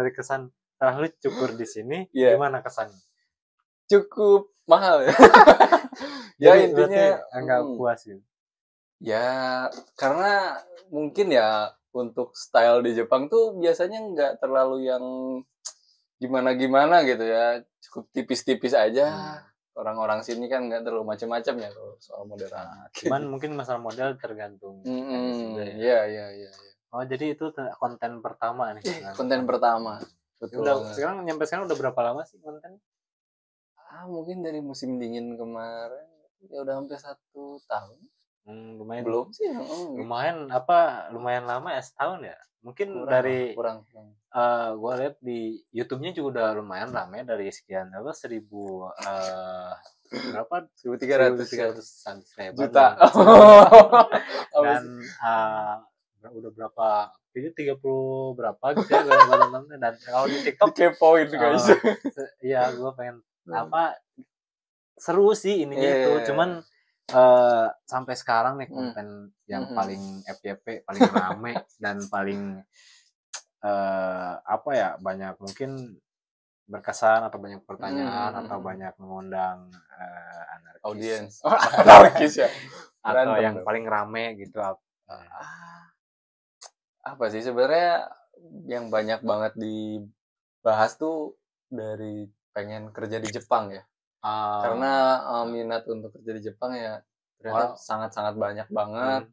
setelah lu cukur di sini gimana kesannya? Cukup mahal ya intinya enggak puas gitu. Ya, karena mungkin ya untuk style di Jepang tuh biasanya nggak terlalu yang gimana-gimana gitu ya. Cukup tipis-tipis aja. Orang-orang sini kan nggak terlalu macam-macam ya kalau soal model. Cuman mungkin masalah model tergantung. Iya. Oh, jadi itu konten pertama nih. Konten pertama. Betul. Sekarang udah berapa lama sih konten? Mungkin dari musim dingin kemarin ya udah hampir 1 tahun. Lumayan belum sih lumayan lama ya setahun ya mungkin kurang. Gue lihat di YouTube-nya juga udah lumayan rame dari sekian 1.300 subscriber juta dan udah berapa video 30 berapa gitu ya dan kalau di TikTok dikepoin guys. Iya gue pengen seru sih ininya itu cuman sampai sekarang nih konten yang paling FYP paling rame dan paling banyak mungkin berkesan atau banyak pertanyaan atau banyak mengundang anarkis. Audiens. Anarkis ya. Atau yang paling rame gitu apa sih sebenarnya yang banyak banget dibahas tuh dari pengen kerja di Jepang ya. Karena minat untuk kerja di Jepang ya ternyata sangat-sangat banyak banget.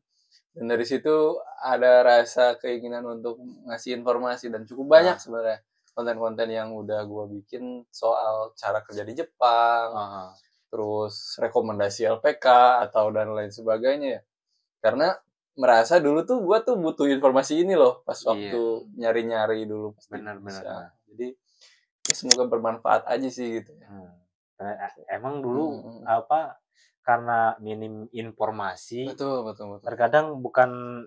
Dan dari situ ada rasa keinginan untuk ngasih informasi dan cukup banyak sebenarnya konten-konten yang udah gue bikin soal cara kerja di Jepang, terus rekomendasi LPK atau dan lain sebagainya ya. Karena merasa dulu tuh gue tuh butuh informasi ini loh pas waktu nyari-nyari dulu. Benar-benar. Jadi ya semoga bermanfaat aja sih gitu. Emang dulu karena minim informasi, betul. Terkadang bukan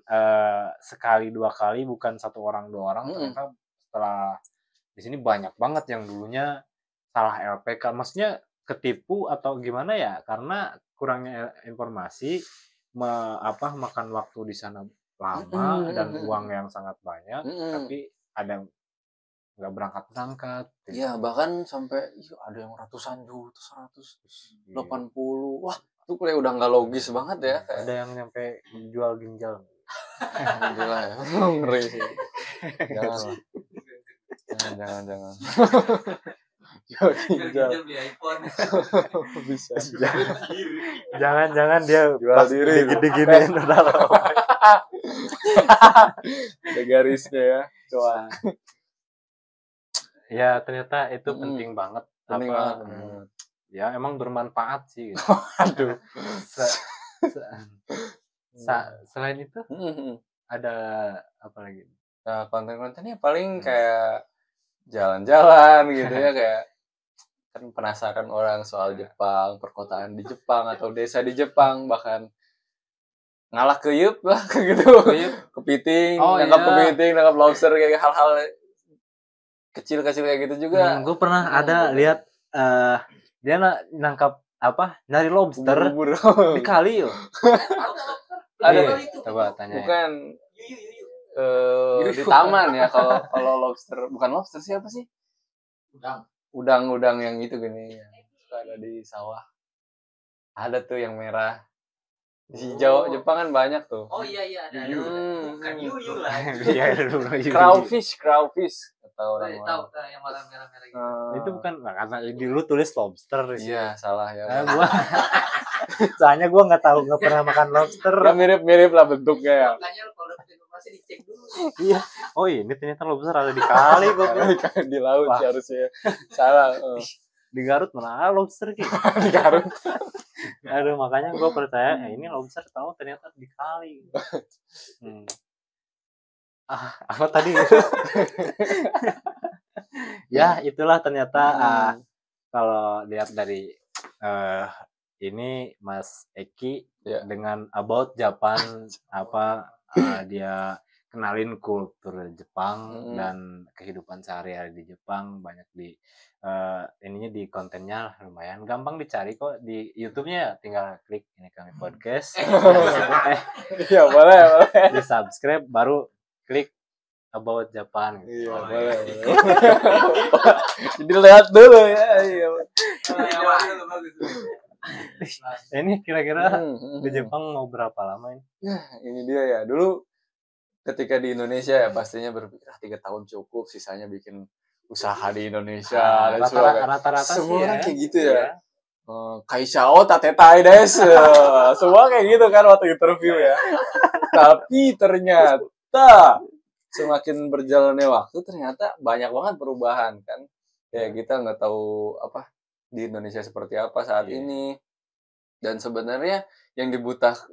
sekali dua kali, bukan satu orang dua orang, ternyata setelah di sini banyak banget yang dulunya salah LPK, maksudnya ketipu atau gimana ya, karena kurangnya informasi, makan waktu di sana lama dan uang yang sangat banyak, tapi ada nggak berangkat. Iya, bahkan sampai ada yang ratusan juta, 180. Wah, itu kayak udah nggak logis banget ya. Ada yang nyampe jual ginjal. Gila ya, ngeri sih. Jangan. Jual ginjal. Bisa. Jangan dia jual diri. Gini-giniin udah. Ada garisnya ya. Coba. Ya ternyata itu penting banget. Penting banget. Ya emang bermanfaat sih. Gitu. Aduh. Selain itu ada apa lagi? Nah, konten-kontennya paling kayak jalan-jalan gitu ya, kayak kan penasaran orang soal Jepang, perkotaan di Jepang atau desa di Jepang, bahkan ngalah ke Yup lah gitu. Kepiting, nangkap lobster, kayak hal-hal kecil-kecil kayak gitu juga. Gue pernah ada lihat dia nangkap nyari lobster di kali yo. Ada coba tanya. Bukan di taman ya, kalau lobster, bukan lobster siapa sih? Udang yang itu gini ya. Ada di sawah. Ada tuh yang merah. Di Jepang kan banyak tuh. Oh iya ada. Bukan yuyu lah. Crawfish kata orang. Tahu yang merah-merah gitu. Itu bukan karena dulu tulis lobster. Iya, salah ya. Soalnya gue nggak pernah makan lobster. Ya, mirip lah bentuknya ya. Makanya kalau dapat informasi dicek dulu. Iya. Oh ini ternyata lobster ada di kali gue. Di laut sih harusnya. Salah. Di Garut mana lobster gitu. Di Garut. Aduh, makanya gue percaya ini lobster, tahu ternyata di kali. Apa tadi? Ya itulah ternyata kalau lihat dari ini Mas Eki dengan About Japan dia kenalin kultur Jepang dan kehidupan sehari-hari di Jepang, banyak di ininya di kontennya lumayan gampang dicari kok di YouTube-nya, tinggal klik Ini Kami Podcast. Iya, boleh. Di subscribe baru klik About Japan. Iya, boleh. Jadi lihat dulu ya. Iya. Ini kira-kira di Jepang mau berapa lama ini? Nah, ini dia ya. Dulu ketika di Indonesia ya pastinya berpikir 3 tahun cukup, sisanya bikin usaha di Indonesia. Rata-rata semua sih kan kayak gitu ya. Kaishao tatetai desu. Semua kayak gitu kan waktu interview ya. Tapi ternyata semakin berjalannya waktu ternyata banyak banget perubahan kan. Kayak kita nggak tahu di Indonesia seperti apa saat ini. Dan sebenarnya yang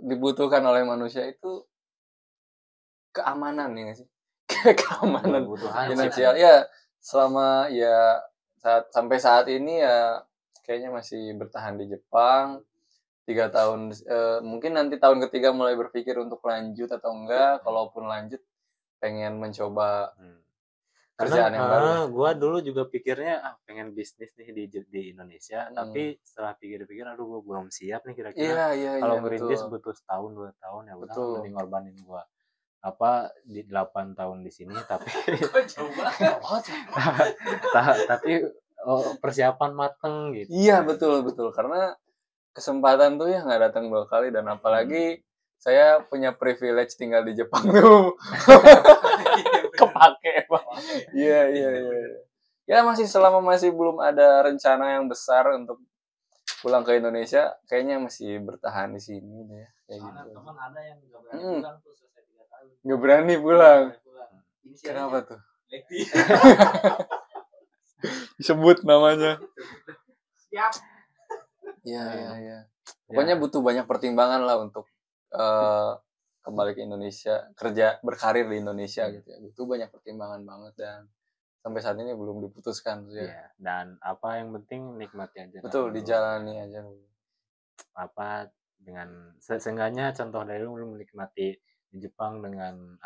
dibutuhkan oleh manusia itu keamanan ya nggak sih? Keamanan finansial ya. Selama sampai saat ini ya kayaknya masih bertahan di Jepang 3 tahun, mungkin nanti tahun ketiga mulai berpikir untuk lanjut atau enggak. Kalaupun lanjut pengen mencoba kerjaan yang baru. Gue dulu juga pikirnya pengen bisnis nih di Indonesia, tapi setelah pikir-pikir gue belum siap nih kira-kira. Kalau ngerintis butuh 1-2 tahun ya udah, mending ngorbanin gue di 8 tahun di sini, tapi tapi persiapan mateng gitu. Iya, betul karena kesempatan tuh ya nggak datang 2 kali, dan apalagi saya punya privilege tinggal di Jepang tuh. Kepake, Bang. Iya. Ya selama masih belum ada rencana yang besar untuk pulang ke Indonesia, kayaknya masih bertahan di sini deh, kayak Soalnya gitu. teman ada yang nggak berani pulang tuh selesai 3 tahun. Nggak berani pulang. Kenapa tuh? Lekti. Disebut namanya. Siap. Iya. Pokoknya butuh banyak pertimbangan lah untuk kembali ke Indonesia, berkarir di Indonesia gitu ya. Butuh banyak pertimbangan banget, dan sampai saat ini belum diputuskan sih. Ya, dan apa yang penting nikmati aja. Betul, dijalani aja. Apa dengan seenggaknya contoh dari lu menikmati di Jepang dengan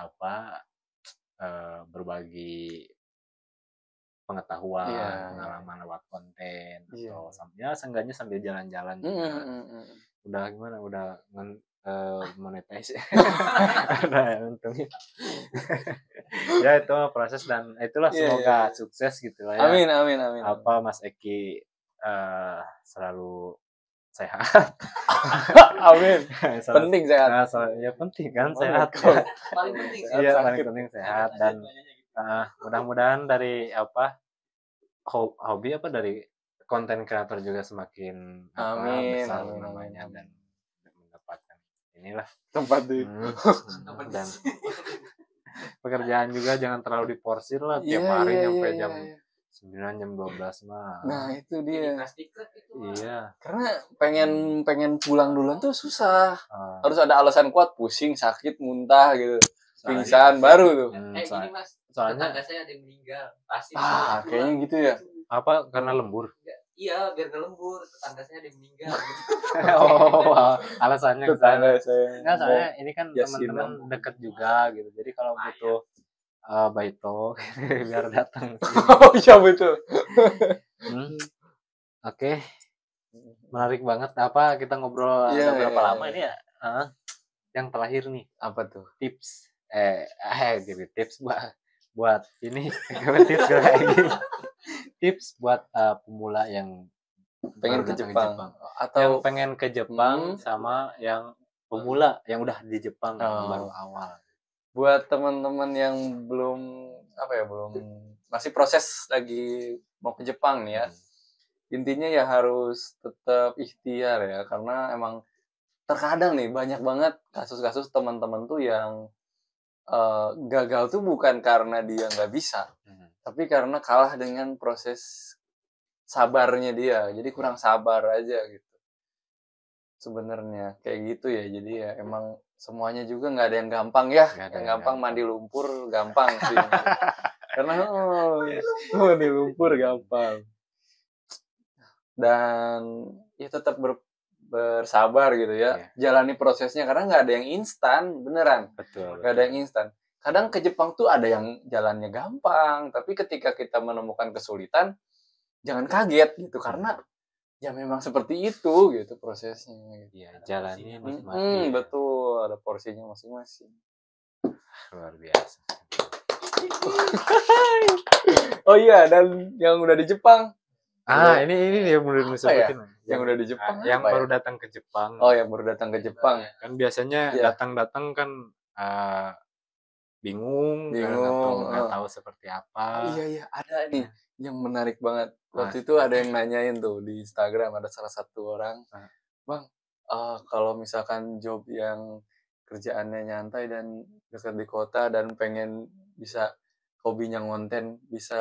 berbagi pengetahuan, pengalaman lewat konten, atau ya seenggaknya sambil jalan-jalan juga. Udah gimana? Udah monetize. Udah untungnya. Ya itu proses, dan itulah semoga sukses gitu lah ya. Amin. Apa Mas Eki selalu sehat. Amin. Penting sehat. Ya penting kan sehat. Paling penting sehat. Iya, paling penting sehat, dan mudah-mudahan dari hobi dari konten kreator juga semakin besar namanya, dan mendapatkan inilah tempat di dan pekerjaan juga jangan terlalu diporsir lah tiap hari sampai jam 9 jam 12 mah. Nah, itu dia. Iya. Karena pengen pulang duluan tuh susah. Harus ada alasan kuat, pusing, sakit, muntah gitu. Pingsan baru tuh. Gini Mas, soalnya tetangga saya ada yang meninggal. Pasti. Kayaknya gitu ya. Apa karena lembur? Iya, biar gak lembur. Tetangga saya ada yang meninggal. Alasannya tetangga saya. Enggak, soalnya ini kan teman-teman dekat juga gitu. Jadi kalau butuh baito biar datang. Oh iya betul. Oke. Menarik banget. Apa kita ngobrol berapa lama ini ya? Yang terakhir nih. Apa tuh? Tips. Jadi tips buat ini. Tips kayak gini. Tips buat pemula yang pengen ke Jepang. Atau yang pengen ke Jepang sama yang pemula yang udah di Jepang baru awal. Buat teman-teman yang belum masih proses lagi mau ke Jepang nih ya. Intinya ya harus tetap ikhtiar ya, karena emang terkadang nih banyak banget kasus-kasus teman-teman tuh yang gagal tuh bukan karena dia nggak bisa, tapi karena kalah dengan proses sabarnya dia. Jadi kurang sabar aja gitu. Sebenarnya kayak gitu ya. Jadi ya emang semuanya juga nggak ada yang gampang ya. Yang gampang mandi lumpur gampang sih. Karena mandi lumpur gampang. Dan ya tetap bersabar gitu ya. Jalani prosesnya, karena nggak ada yang instan, beneran. Betul. Nggak ada yang instan. Kadang ke Jepang tuh ada yang jalannya gampang, tapi ketika kita menemukan kesulitan, jangan kaget gitu, karena ya memang seperti itu gitu prosesnya. Iya, jalannya masing-masing. Betul, ada porsinya masing-masing. Luar biasa. Oh iya, dan yang udah di Jepang. Ini dia belum disebutin. Yang udah di Jepang. Yang baru datang ke Jepang. Oh, yang baru datang ke Jepang. Kan biasanya datang-datang kan bingung atau nggak tahu seperti apa. Iya, ada nih yang menarik banget. Waktu itu ada yang nanyain tuh di Instagram, ada salah satu orang, Bang, kalau misalkan job yang kerjaannya nyantai dan dekat di kota dan pengen bisa hobinya ngonten, bisa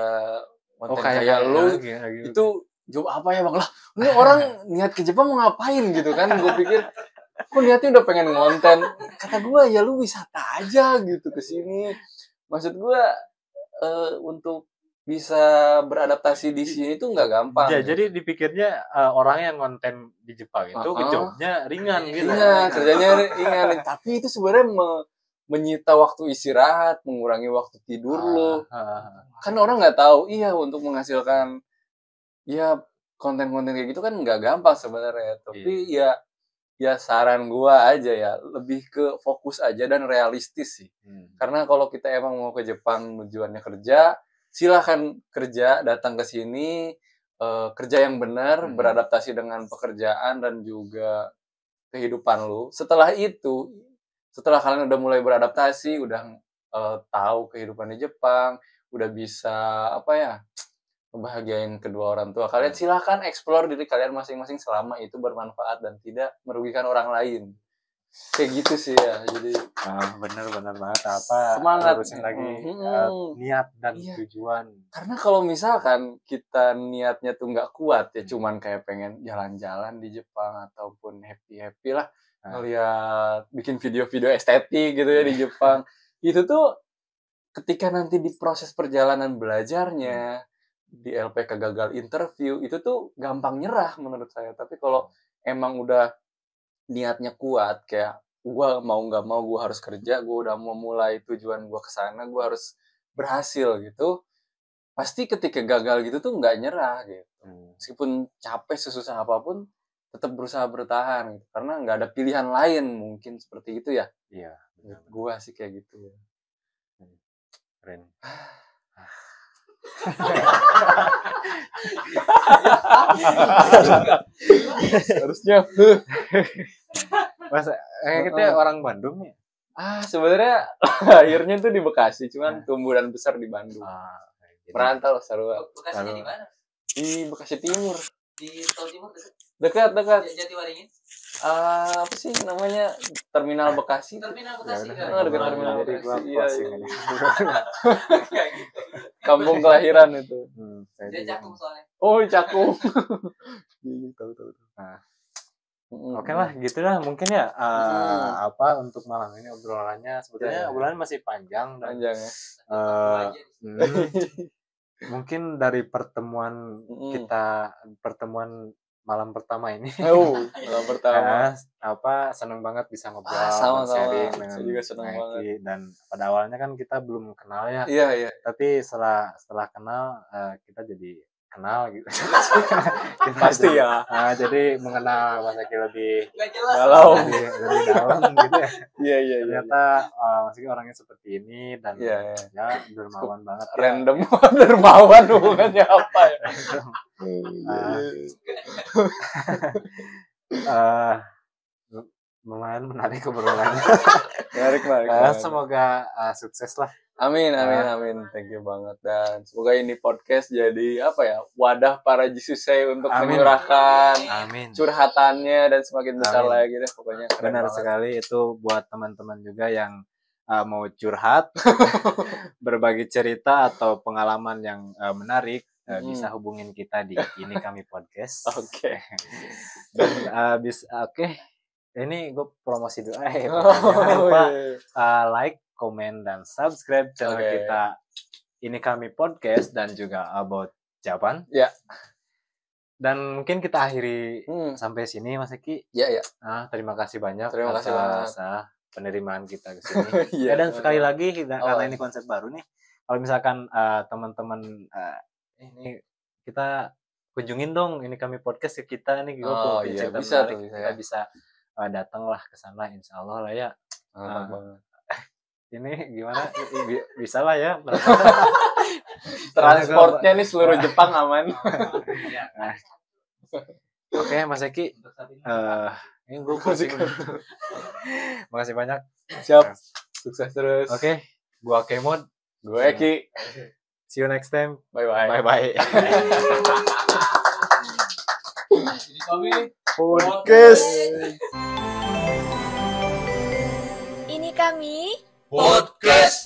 konten kayak lu, itu job apa ya Bang? Lah, ini orang niat ke Jepang mau ngapain gitu kan? Gue pikir, kok niatnya udah pengen ngonten. Kata gue, ya lu wisata aja gitu ke sini. Maksud gue, untuk bisa beradaptasi di sini tuh nggak gampang. Ya, gitu. Jadi dipikirnya orang yang konten di Jepang itu jobnya ringan gitu. Iya, kerjanya ringan. Tapi itu sebenarnya menyita waktu istirahat, mengurangi waktu tidur lo. Kan orang nggak tahu, untuk menghasilkan konten-konten kayak gitu kan nggak gampang sebenarnya. Tapi ya saran gua aja ya, lebih ke fokus aja dan realistis sih. Karena kalau kita emang mau ke Jepang tujuannya kerja, silahkan kerja, datang ke sini, kerja yang benar, beradaptasi dengan pekerjaan dan juga kehidupan lu. Setelah itu, setelah kalian udah mulai beradaptasi, udah tahu kehidupan di Jepang, udah bisa membahagiain kedua orang tua kalian, silahkan explore diri kalian masing-masing selama itu bermanfaat dan tidak merugikan orang lain. Kayak gitu sih ya. Jadi bener banget semangat lagi niat dan tujuan. Karena kalau misalkan kita niatnya tuh nggak kuat ya, cuman kayak pengen jalan-jalan di Jepang ataupun happy lah ngeliat bikin video-video estetik gitu ya di Jepang, itu tuh ketika nanti di proses perjalanan belajarnya di LPK gagal interview, itu tuh gampang nyerah menurut saya. Tapi kalau emang udah niatnya kuat, kayak gue mau nggak mau gue harus kerja, gue udah mau mulai tujuan gue kesana, gue harus berhasil gitu, pasti ketika gagal gitu tuh nggak nyerah gitu. Meskipun capek sesusah apapun, tetap berusaha bertahan gitu. Karena nggak ada pilihan lain, mungkin seperti itu ya. Iya, gue sih kayak gitu ya. Keren. Harusnya Mas, kita orang Bandung ya? Sebenarnya lahirnya tuh di Bekasi, cuman tumbuh dan besar di Bandung. Merantau seru. Bekasinya di mana? Di Bekasi Timur. Di Tol Timur Dekat. Jatiwaringin. Apa sih namanya, Terminal Bekasi? Terminal Bekasi kan. Dekat Terminal Jadi Bekasi. gua Kayak gitu. Kampung kelahiran itu. Dia Cakung soalnya. Oh, Cakung. Tahu. Oke lah, gitu lah mungkin ya. Untuk malam ini obrolannya sebetulnya obrolan masih panjang ya. Mungkin dari pertemuan kita, pertemuan malam pertama ini. Malam pertama. Seneng banget bisa ngobrol, sharing dengan saya juga seneng banget. Dan pada awalnya kan kita belum kenal ya. Iya. Tapi setelah kenal, kita jadi kenal gitu. Pasti ya. Jadi mengenal Mas Eki lebih dalam, lebih dalam gitu ya. Iya. Ternyata Mas Eki orangnya seperti ini dan ya dermawan banget. Random dermawan hubungannya apa ya? Lumayan menarik obrolannya. Menarik. Semoga sukses lah. Amin. Thank you banget. Dan semoga ini podcast jadi wadah para Jisusei untuk menyurahkan curhatannya dan semakin besar lagi deh pokoknya. Benar sekali, itu buat teman-teman juga yang mau curhat, berbagi cerita atau pengalaman yang menarik, bisa hubungin kita di Ini Kami Podcast. Oke. Dan ini gue promosi dulu. Jangan lupa like, komen, dan subscribe channel kita Ini Kami Podcast dan juga About Japan. Ya. Dan mungkin kita akhiri sampai sini, Mas Eki. Ya. Terima kasih banyak atas penerimaan kita ke sini. Dan sekali lagi karena ini konsep baru nih, kalau misalkan teman-teman ini kita kunjungin dong Ini Kami Podcast ke kita nih, kita bisa datanglah ke sana, insya Allah lah ya. Ini gimana? Bisa lah ya. Transportnya nih seluruh Jepang aman. Oke, Mas Eki. Ini gue makasih banyak. Siap. Sukses terus. Oke, gua Kemod. Gue Eki. See you next time. Bye. Jadi kami podcast. Ini kami podcast.